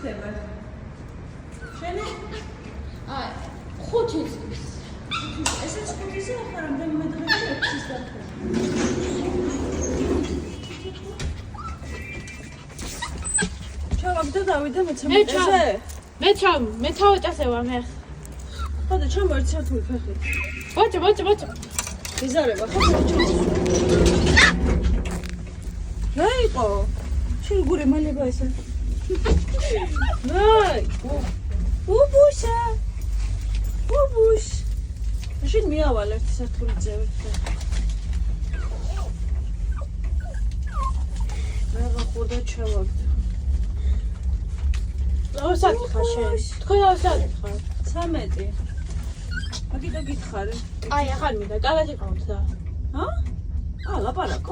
ხდება? შენი? აი, 5 წლის. ესეც 5-ზე ახლა რამდენიმე დღეა 6-ის დაფა. ჩავაგდე დავიდე მეცამეტეზე? მე ჩავეჭასევა მე. ხოდა ჩამოერთ სართული ფეხით. ბოჭო. იზარება ხო? რა იყო? შენ გურე მალება ესა. აი, უბუშა. უბუშ. შენ მიავალ ერთი სართული ძევი. რა ხოდა ჩავაგდე. ოსაკი ხარ შენ. თქვენ ოსაკი ხარ. 13. მაგიტო გითხარი. აი, ახალ მინდა, კალათი გავხდა. ჰა? ლაპარაკო?